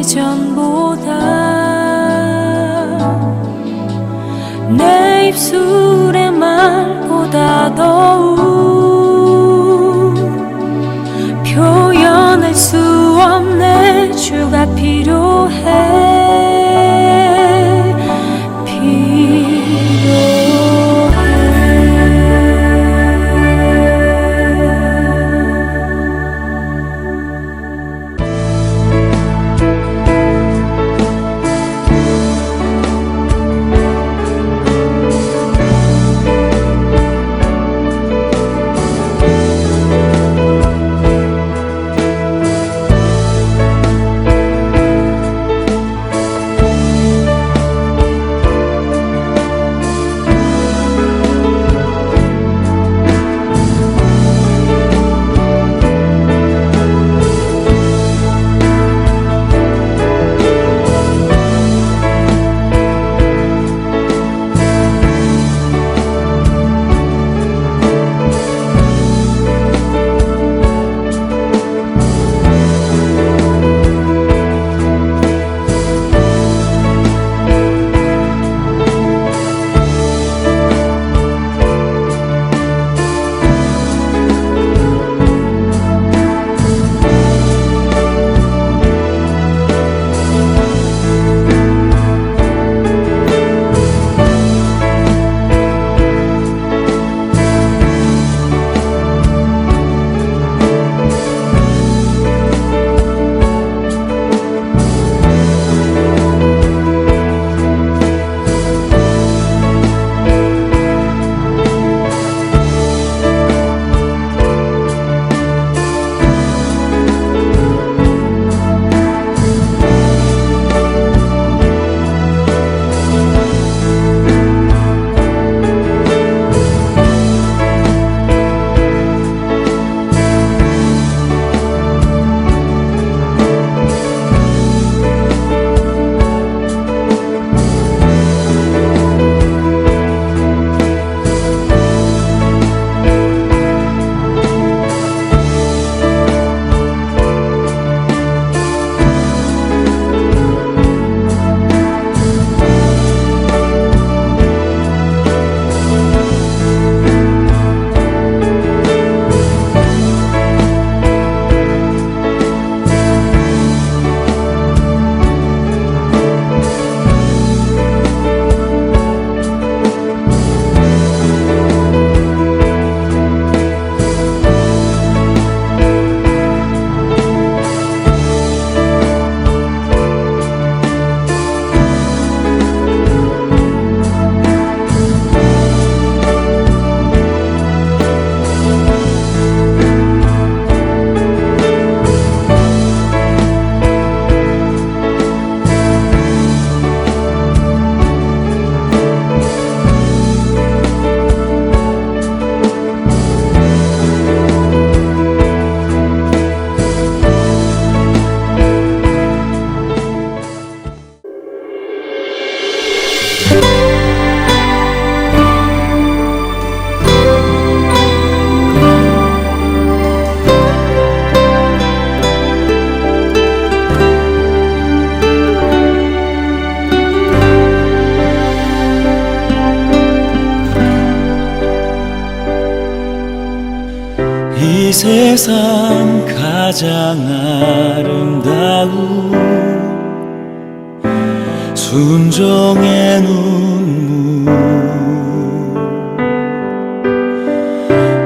이전보다 내 입술의 말보다 더욱 표현할 수 없는 주가 필요해. 이 세상 가장 아름다운 순종의 눈물,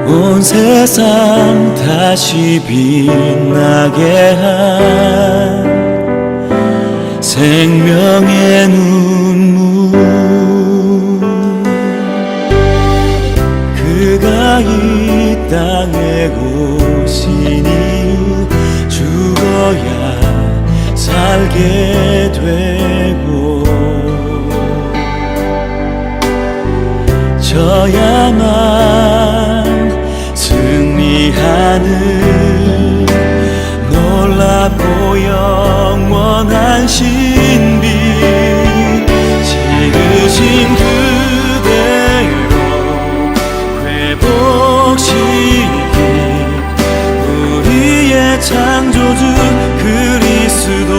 온 세상 다시 빛나게 한 생명의 눈물, 그가 이 땅에 오신 이후 죽어야 살게 되고 져야만 승리하는 놀랍고 영원한 신비, 지으신 그대로 회복시킨 우리의 창조주 그리스도,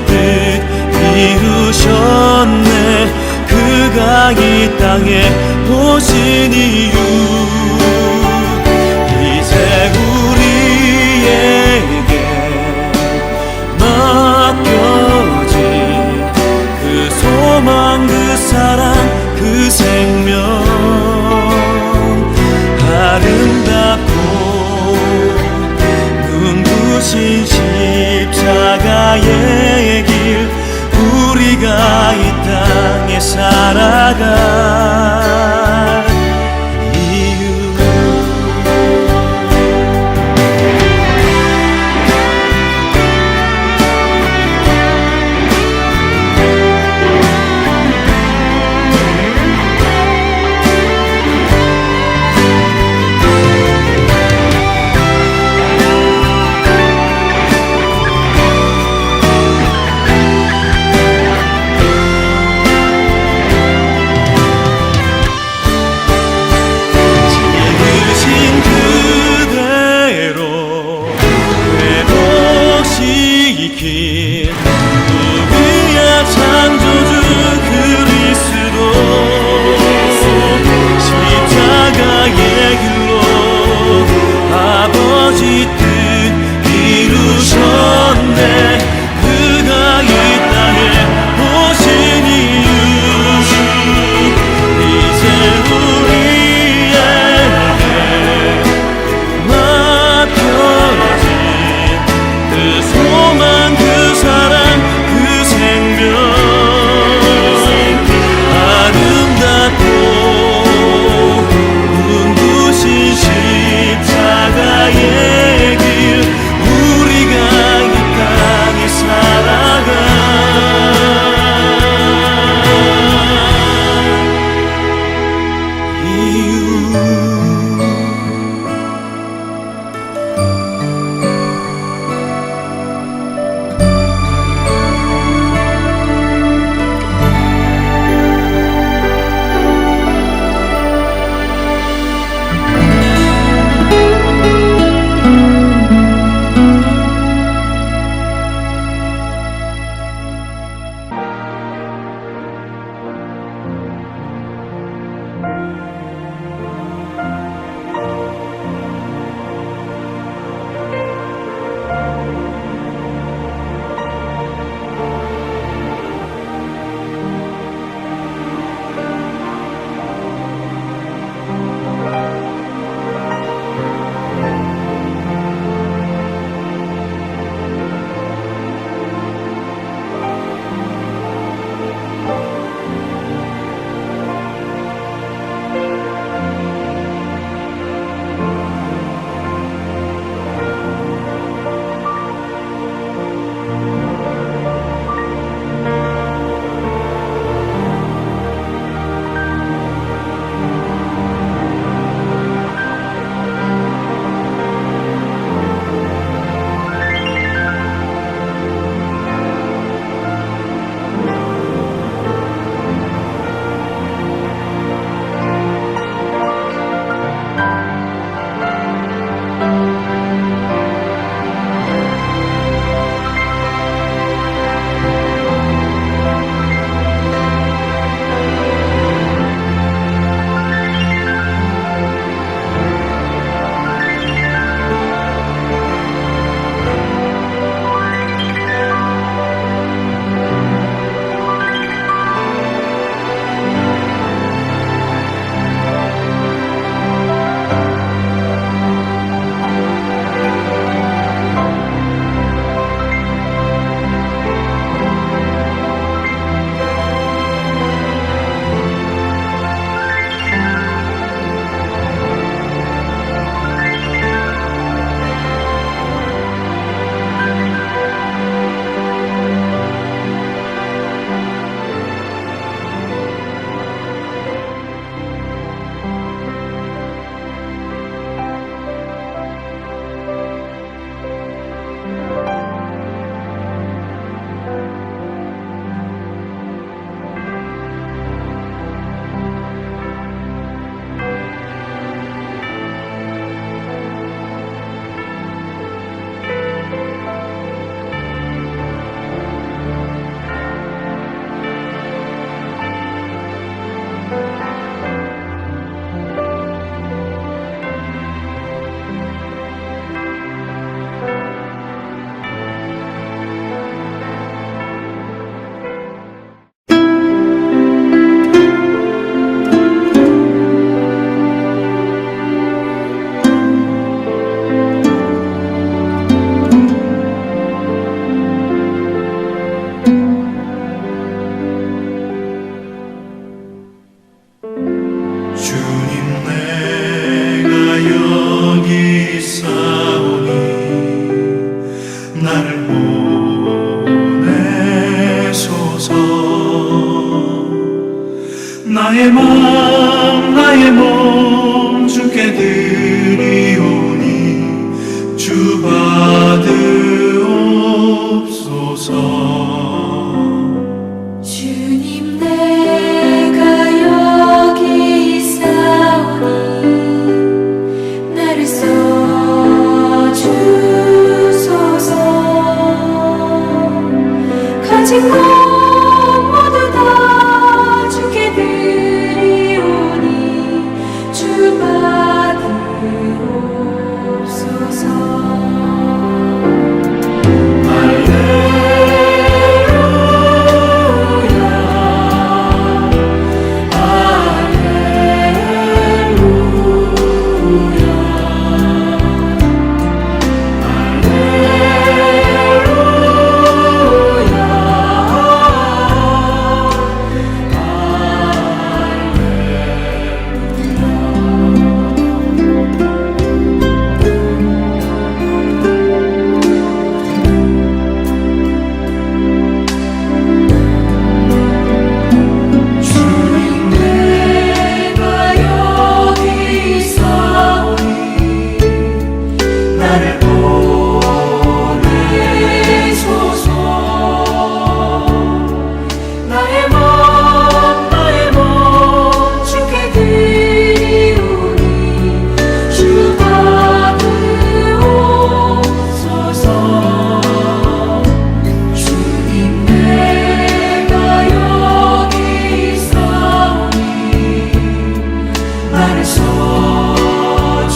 뜻 이루셨네. 그가 이 땅에 오신 이유 이제 우리에게 맡겨진 그 소망, 그 사랑, 그 생명, 아름답고 눈부신 십자가의 길, 우리가 이 땅에 살아가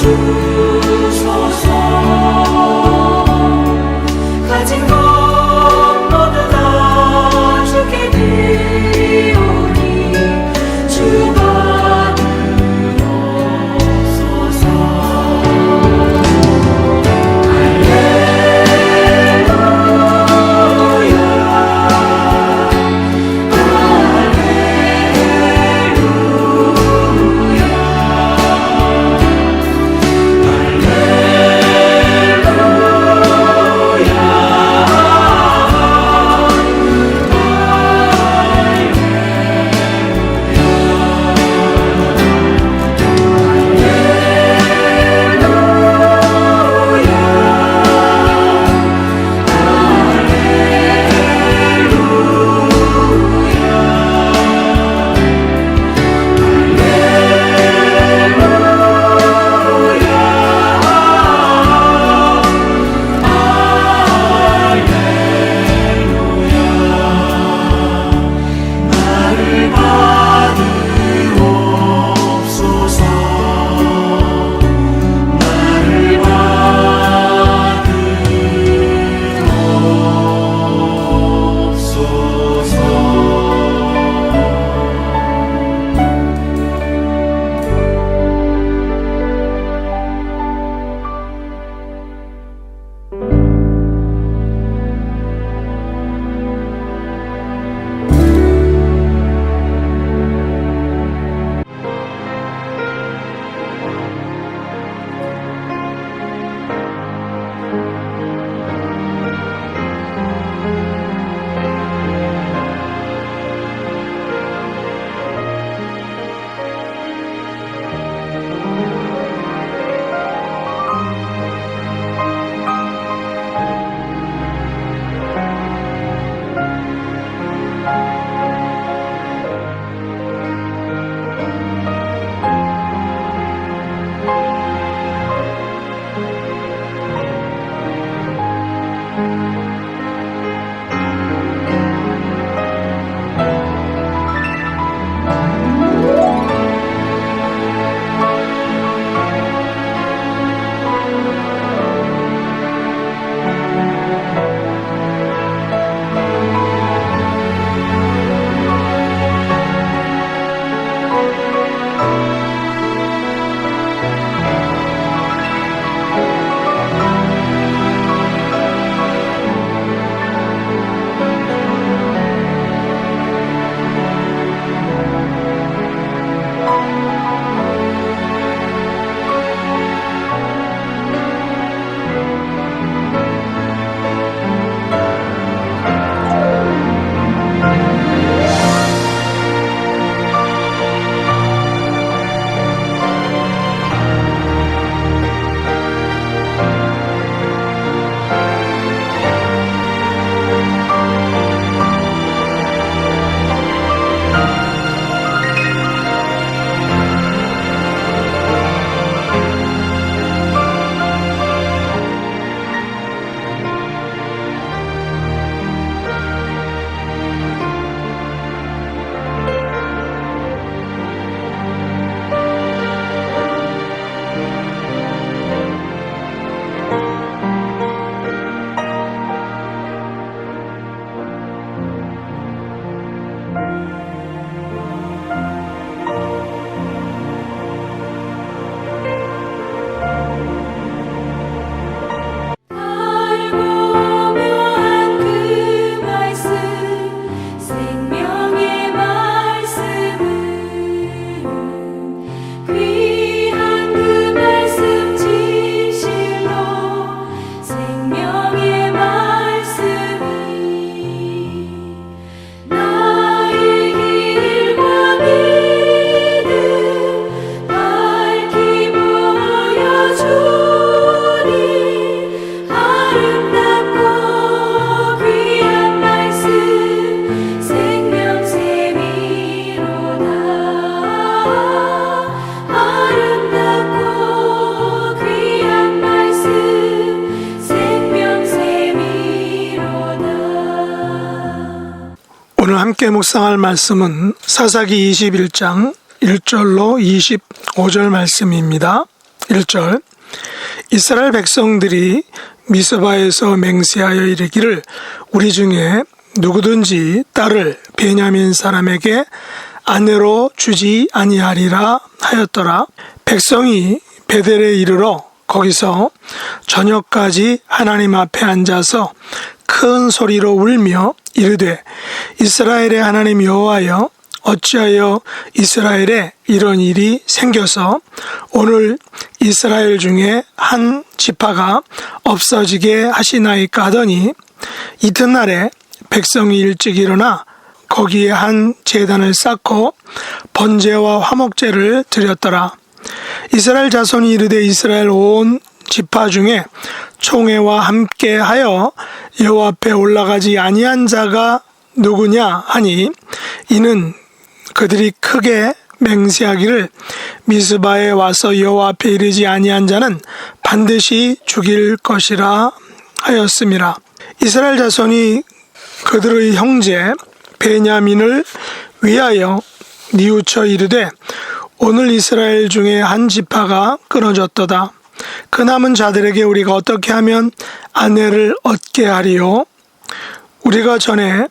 주소서. 가진 것 모두 다 주께 드리오니 주 받으옵소서. 오늘 함께 묵상할 말씀은 사사기 21장 1절로 25절 말씀입니다. 1절 이스라엘 백성들이 미스바에서 맹세하여 이르기를 우리 중에 누구든지 딸을 베냐민 사람에게 아내로 주지 아니하리라 하였더라. 백성이 베델에 이르러 거기서 저녁까지 하나님 앞에 앉아서 큰 소리로 울며 이르되 이스라엘의 하나님 여호와여 어찌하여 이스라엘에 이런 일이 생겨서 오늘 이스라엘 중에 한 지파가 없어지게 하시나이까 하더니 이튿날에 백성이 일찍 일어나 거기에 한 제단을 쌓고 번제와 화목제를 드렸더라. 이스라엘 자손이 이르되 이스라엘 온 지파 중에 총회와 함께 하여 여호와 앞에 올라가지 아니한 자가 누구냐 하니 이는 그들이 크게 맹세하기를 미스바에 와서 여호와 앞에 이르지 아니한 자는 반드시 죽일 것이라 하였음이라. 이스라엘 자손이 그들의 형제 베냐민을 위하여 뉘우쳐 이르되 오늘 이스라엘 중에 한 지파가 끊어졌도다. 그 남은 자들에게 우리가 어떻게 하면 아내를 얻게 하리요? 우리가 전에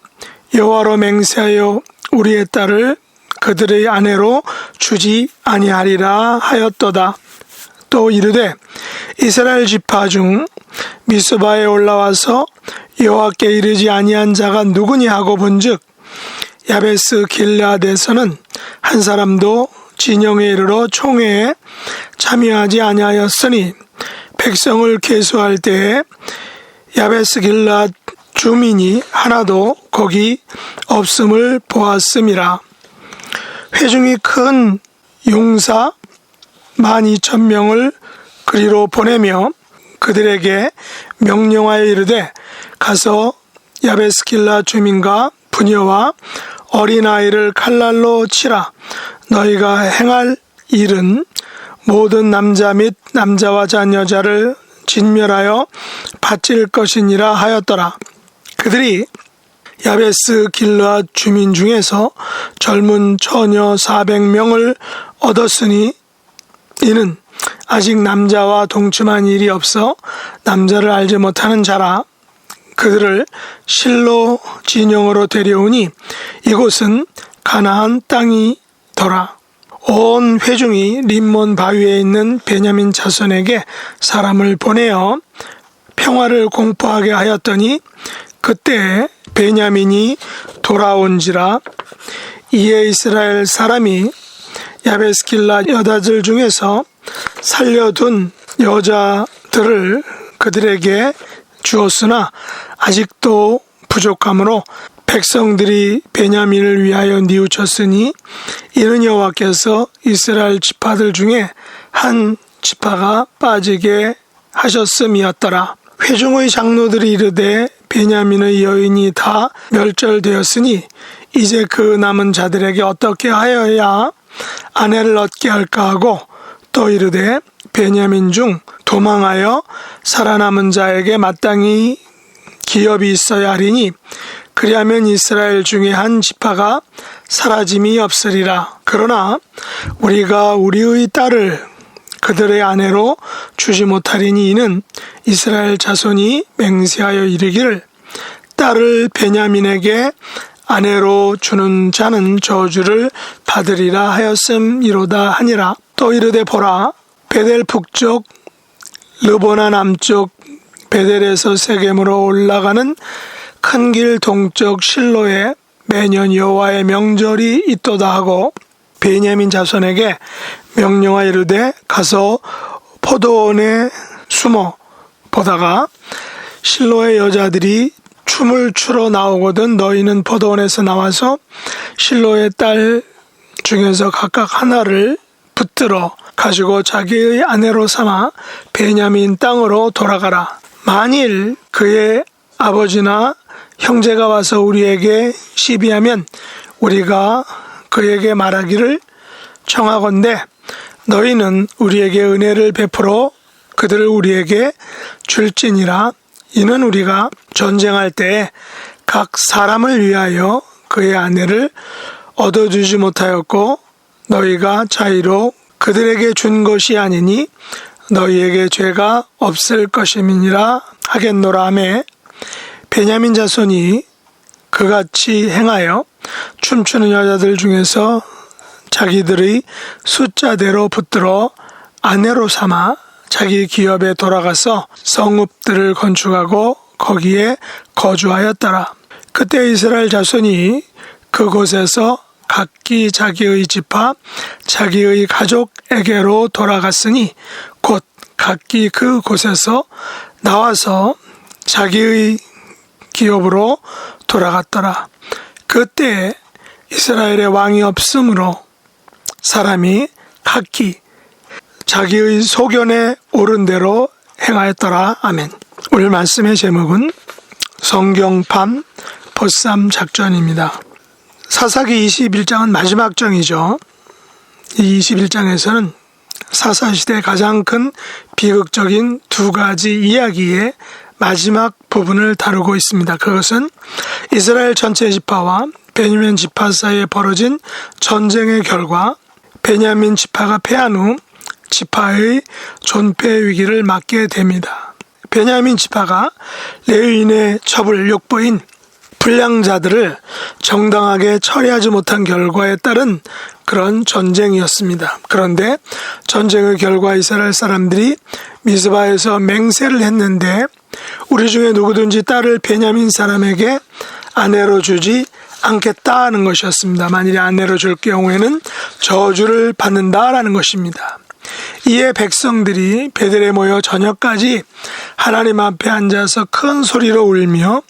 여호와로 맹세하여 우리의 딸을 그들의 아내로 주지 아니하리라 하였도다. 또 이르되 이스라엘 지파 중 미스바에 올라와서 여호와께 이르지 아니한 자가 누구니 하고 본즉 야베스 길르앗에서는 한 사람도 진영에 이르러 총회에 참여하지 아니하였으니 백성을 계수할 때에 야베스 길르앗 주민이 하나도 거기 없음을 보았음이라. 회중이 큰 용사 12,000명을 그리로 보내며 그들에게 명령하여 이르되 가서 야베스 길르앗 주민과 부녀와 어린아이를 칼날로 치라. 너희가 행할 일은 모든 남자 및 남자와 자녀자를 진멸하여 바칠 것이니라 하였더라. 그들이 야베스 길르앗 주민 중에서 젊은 처녀 400명을 얻었으니 이는 아직 남자와 동침한 일이 없어 남자를 알지 못하는 자라. 그들을 실로 진영으로 데려오니 이곳은 가나안 땅이더라. 온 회중이 림몬 바위에 있는 베냐민 자손에게 사람을 보내어 평화를 공포하게 하였더니 그때 베냐민이 돌아온지라. 이에 이스라엘 사람이 야베스 길르앗 여자들 중에서 살려둔 여자들을 그들에게 주었으나 아직도 부족하므로 백성들이 베냐민을 위하여 뉘우쳤으니 이는 여호와께서 이스라엘 지파들 중에 한 지파가 빠지게 하셨음이었더라. 회중의 장로들이 이르되 베냐민의 여인이 다 멸절되었으니 이제 그 남은 자들에게 어떻게 하여야 아내를 얻게 할까 하고 또 이르되 베냐민 중 도망하여 살아남은 자에게 마땅히 기업이 있어야 하리니 그리하면 이스라엘 중에 한 지파가 사라짐이 없으리라. 그러나 우리가 우리의 딸을 그들의 아내로 주지 못하리니 이는 이스라엘 자손이 맹세하여 이르기를 딸을 베냐민에게 아내로 주는 자는 저주를 받으리라 하였음이로다 하니라. 또 이르되 보라 베델 북쪽 르보나 남쪽 베델에서 세겜으로 올라가는 큰 길 동쪽 실로에 매년 여호와의 명절이 있도다 하고 베냐민 자손에게 명령하여 이르되 가서 포도원에 숨어 보다가 실로의 여자들이 춤을 추러 나오거든 너희는 포도원에서 나와서 실로의 딸 중에서 각각 하나를 붙들어 가지고 자기의 아내로 삼아 베냐민 땅으로 돌아가라. 만일 그의 아버지나 형제가 와서 우리에게 시비하면 우리가 그에게 말하기를 청하건대 너희는 우리에게 은혜를 베풀어 그들을 우리에게 줄지니라. 이는 우리가 전쟁할 때에 각 사람을 위하여 그의 아내를 얻어주지 못하였고 너희가 자의로 그들에게 준 것이 아니니 너희에게 죄가 없을 것임이니라 하겠노라 하매 베냐민 자손이 그같이 행하여 춤추는 여자들 중에서 자기들의 숫자대로 붙들어 아내로 삼아 자기 기업에 돌아가서 성읍들을 건축하고 거기에 거주하였더라. 그때 이스라엘 자손이 그곳에서 각기 자기의 지파, 자기의 가족에게로 돌아갔으니 곧 각기 그곳에서 나와서 자기의 기업으로 돌아갔더라. 그때 이스라엘의 왕이 없으므로 사람이 각기 자기의 소견에 옳은 대로 행하였더라. 아멘. 오늘 말씀의 제목은 성경판 보쌈 작전입니다. 사사기 21장은 마지막 장이죠. 이 21장에서는 사사시대 가장 큰 비극적인 두 가지 이야기의 마지막 부분을 다루고 있습니다. 그것은 이스라엘 전체 지파와 베냐민 지파 사이에 벌어진 전쟁의 결과 베냐민 지파가 패한 후 지파의 존폐 위기를 맞게 됩니다. 베냐민 지파가 레위인의 첩을 욕보인 불량자들을 정당하게 처리하지 못한 결과에 따른 그런 전쟁이었습니다. 그런데 전쟁의 결과 이스라엘 사람들이 미스바에서 맹세를 했는데 우리 중에 누구든지 딸을 베냐민 사람에게 아내로 주지 않겠다는 것이었습니다. 만일에 아내로 줄 경우에는 저주를 받는다라는 것입니다. 이에 백성들이 베델에 모여 저녁까지 하나님 앞에 앉아서 큰 소리로 울며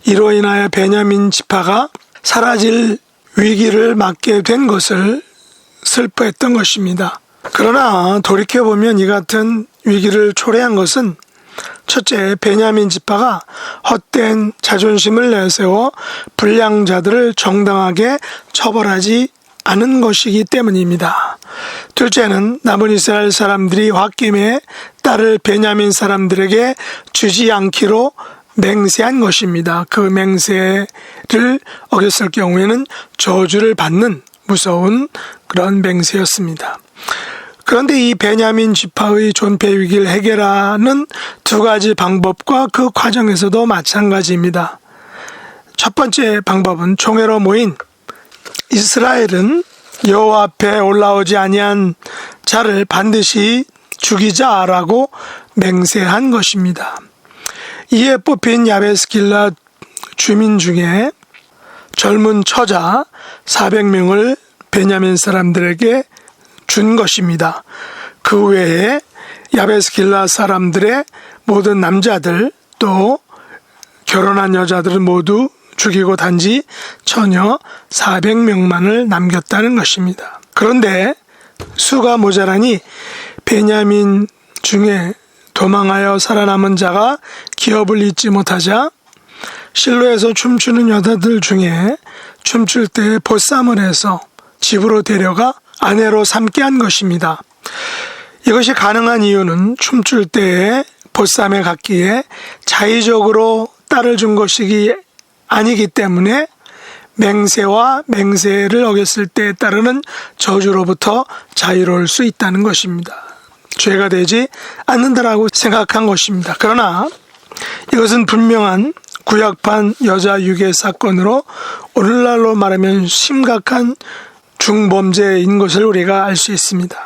이로 인하여 베냐민 지파가 사라질 위기를 맞게 된 것을 슬퍼했던 것입니다. 그러나 돌이켜보면 이 같은 위기를 초래한 것은 첫째, 베냐민 지파가 헛된 자존심을 내세워 불량자들을 정당하게 처벌하지 않은 것이기 때문입니다. 둘째는 남은 이스라엘 사람들이 홧김에 딸을 베냐민 사람들에게 주지 않기로 맹세한 것입니다. 그 맹세를 어겼을 경우에는 저주를 받는 무서운 그런 맹세였습니다. 그런데 이 베냐민 지파의 존폐 위기를 해결하는 두 가지 방법과 그 과정에서도 마찬가지입니다. 첫 번째 방법은 총회로 모인 이스라엘은 여호와 앞에 올라오지 아니한 자를 반드시 죽이자라고 맹세한 것입니다. 이에 뽑힌 야베스 길랏 주민 중에 젊은 처자 400명을 베냐민 사람들에게 준 것입니다. 그 외에 야베스 길랏 사람들의 모든 남자들 또 결혼한 여자들은 모두 죽이고 단지 처녀 400명만을 남겼다는 것입니다. 그런데 수가 모자라니 베냐민 중에 도망하여 살아남은 자가 기업을 잊지 못하자 실로에서 춤추는 여자들 중에 춤출 때 보쌈을 해서 집으로 데려가 아내로 삼게 한 것입니다. 이것이 가능한 이유는 춤출 때에 보쌈에 갔기에 자의적으로 딸을 준 것이기 아니기 때문에 맹세와 맹세를 어겼을 때에 따르는 저주로부터 자유로울 수 있다는 것입니다. 죄가 되지 않는다라고 생각한 것입니다. 그러나 이것은 분명한 구약판 여자 유괴 사건으로 오늘날로 말하면 심각한 중범죄인 것을 우리가 알 수 있습니다.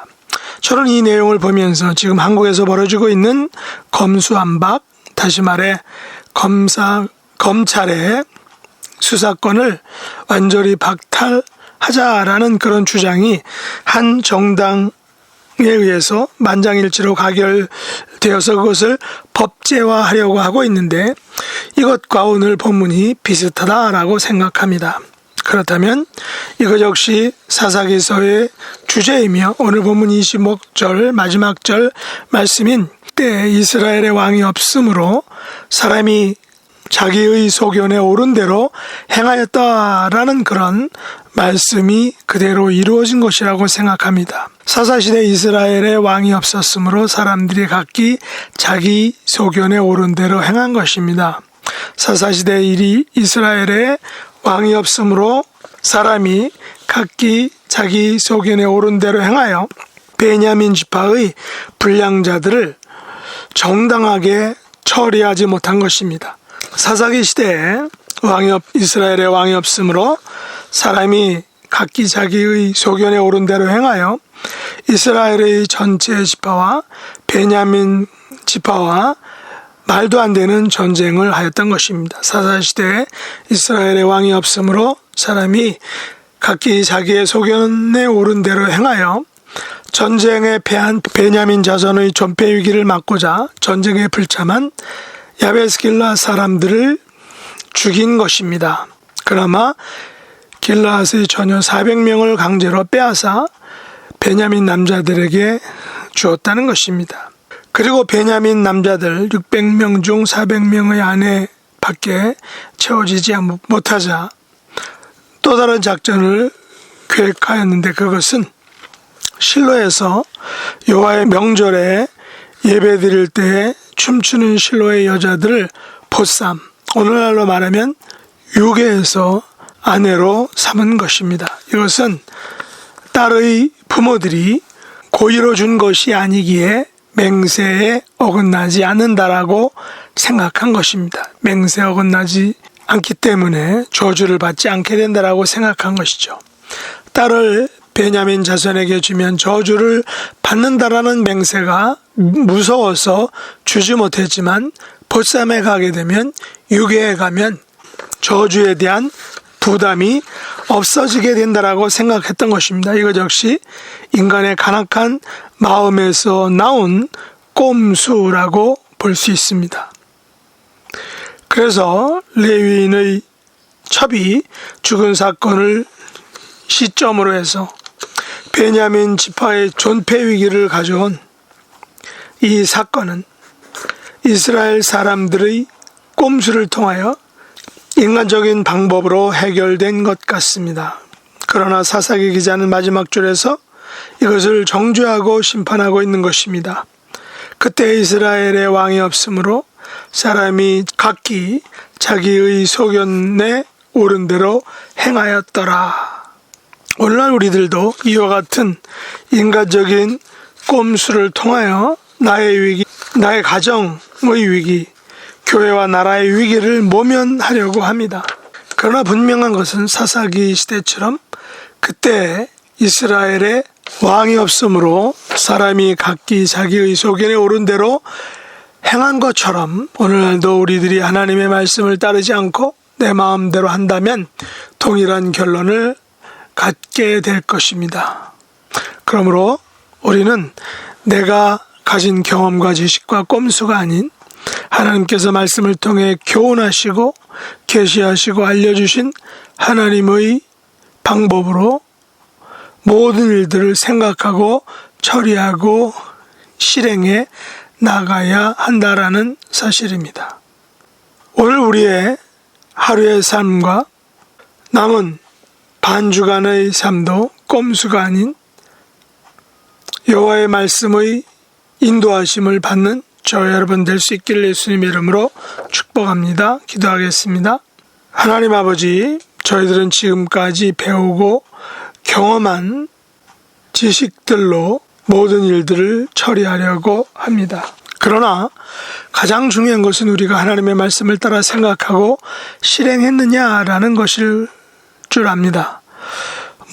저는 이 내용을 보면서 지금 한국에서 벌어지고 있는 검수완박, 다시 말해 검찰의 수사권을 완전히 박탈하자라는 그런 주장이 한 정당에 의해서 만장일치로 가결되어서 그것을 법제화하려고 하고 있는데 이것과 오늘 본문이 비슷하다라고 생각합니다. 그렇다면 이것 역시 사사기서의 주제이며 오늘 본문 25절 마지막 절 말씀인 때 이스라엘의 왕이 없으므로 사람이 자기의 소견에 옳은 대로 행하였다라는 그런 말씀이 그대로 이루어진 것이라고 생각합니다. 사사시대 이스라엘의 왕이 없었으므로 사람들이 각기 자기 소견에 옳은 대로 행한 것입니다. 사사시대 이스라엘의 왕이 없으므로 사람이 각기 자기 소견에 옳은 대로 행하여 베냐민 지파의 불량자들을 정당하게 처리하지 못한 것입니다. 사사기 시대에 이스라엘의 왕이 없으므로 사람이 각기 자기의 소견에 오른 대로 행하여 이스라엘의 전체 지파와 베냐민 지파와 말도 안 되는 전쟁을 하였던 것입니다. 사사시대에 이스라엘의 왕이 없으므로 사람이 각기 자기의 소견에 오른 대로 행하여 전쟁에 패한 베냐민 자손의 존폐 위기를 막고자 전쟁에 불참한 야베스 길르앗 사람들을 죽인 것입니다. 그나마 길르앗의 처녀 400명을 강제로 빼앗아 베냐민 남자들에게 주었다는 것입니다. 그리고 베냐민 남자들 600명 중 400명의 아내밖에 채워지지 못하자 또 다른 작전을 계획하였는데, 그것은 실로에서 여호와의 명절에 예배드릴 때 춤추는 실로의 여자들을 보쌈, 오늘날로 말하면 유괴해서 아내로 삼은 것입니다. 이것은 딸의 부모들이 고의로 준 것이 아니기에 맹세에 어긋나지 않는다라고 생각한 것입니다. 맹세에 어긋나지 않기 때문에 저주를 받지 않게 된다라고 생각한 것이죠. 딸을 베냐민 자손에게 주면 저주를 받는다라는 맹세가 무서워서 주지 못했지만, 보쌈에 가게 되면, 유괴에 가면 저주에 대한 부담이 없어지게 된다라고 생각했던 것입니다. 이것 역시 인간의 간악한 마음에서 나온 꼼수라고 볼 수 있습니다. 그래서 레위인의 첩이 죽은 사건을 시점으로 해서 베냐민 지파의 존폐 위기를 가져온 이 사건은 이스라엘 사람들의 꼼수를 통하여 인간적인 방법으로 해결된 것 같습니다. 그러나 사사기 기자는 마지막 줄에서 이것을 정죄하고 심판하고 있는 것입니다. 그때 이스라엘의 왕이 없으므로 사람이 각기 자기의 소견에 옳은 대로 행하였더라. 오늘날 우리들도 이와 같은 인간적인 꼼수를 통하여 나의 위기, 나의 가정의 위기, 교회와 나라의 위기를 모면하려고 합니다. 그러나 분명한 것은 사사기 시대처럼 그때 이스라엘의 왕이 없으므로 사람이 각기 자기의 소견에 오른 대로 행한 것처럼 오늘날도 우리들이 하나님의 말씀을 따르지 않고 내 마음대로 한다면 동일한 결론을 갖게 될 것입니다. 그러므로 우리는 내가 가진 경험과 지식과 꼼수가 아닌 하나님께서 말씀을 통해 교훈하시고 계시하시고 알려주신 하나님의 방법으로 모든 일들을 생각하고 처리하고 실행해 나가야 한다라는 사실입니다. 오늘 우리의 하루의 삶과 남은 반주간의 삶도 꼼수가 아닌 여호와의 말씀의 인도하심을 받는 저 여러분 될 수 있기를 예수님의 이름으로 축복합니다. 기도하겠습니다. 하나님 아버지, 저희들은 지금까지 배우고 경험한 지식들로 모든 일들을 처리하려고 합니다. 그러나 가장 중요한 것은 우리가 하나님의 말씀을 따라 생각하고 실행했느냐라는 것일 줄 압니다.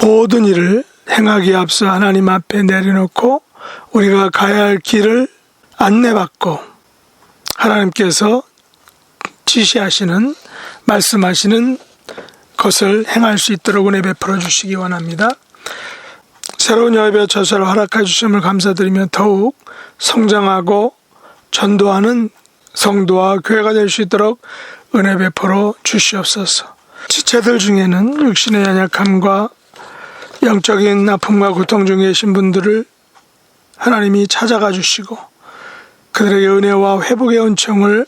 모든 일을 행하기에 앞서 하나님 앞에 내려놓고 우리가 가야 할 길을 안내받고 하나님께서 지시하시는, 말씀하시는 것을 행할 수 있도록 은혜 베풀어 주시기 원합니다. 새로운 여의별 처소를 허락해 주심을 감사드리며 더욱 성장하고 전도하는 성도와 교회가 될 수 있도록 은혜 베풀어 주시옵소서. 지체들 중에는 육신의 연약함과 영적인 아픔과 고통 중에 계신 분들을 하나님이 찾아가 주시고 그들에게 은혜와 회복의 은총을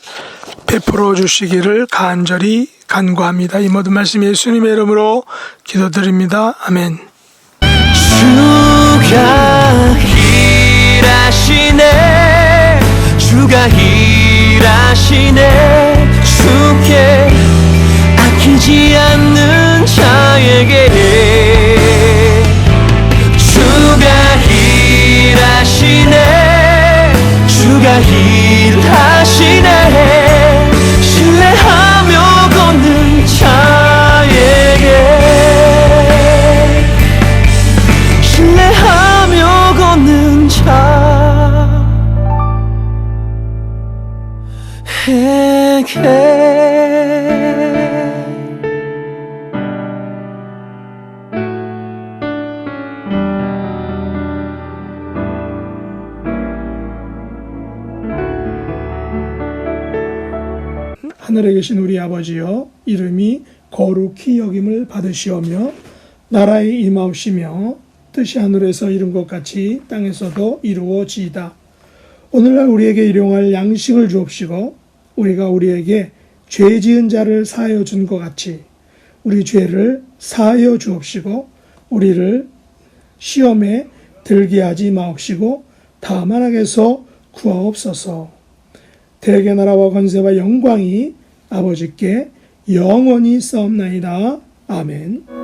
베풀어 주시기를 간절히 간구합니다. 이 모든 말씀 예수님의 이름으로 기도드립니다. 아멘. 주가 일하시네, 주가 일하시네. 주께 아끼지 않는 자에게 주가 주가 일하시네. 신뢰하며 걷는 자에게, 신뢰하며 걷는 자에게. 하늘에 계신 우리 아버지여, 이름이 거룩히 여김을 받으시오며 나라에 임하옵시며 뜻이 하늘에서 이룬 것 같이 땅에서도 이루어지이다. 오늘날 우리에게 일용할 양식을 주옵시고 우리가 우리에게 죄 지은 자를 사하여 준 것 같이 우리 죄를 사하여 주옵시고 우리를 시험에 들게 하지 마옵시고 다만 악에서 구하옵소서. 대개 나라와 권세와 영광이 아버지께 영원히 싸움나이다. 아멘.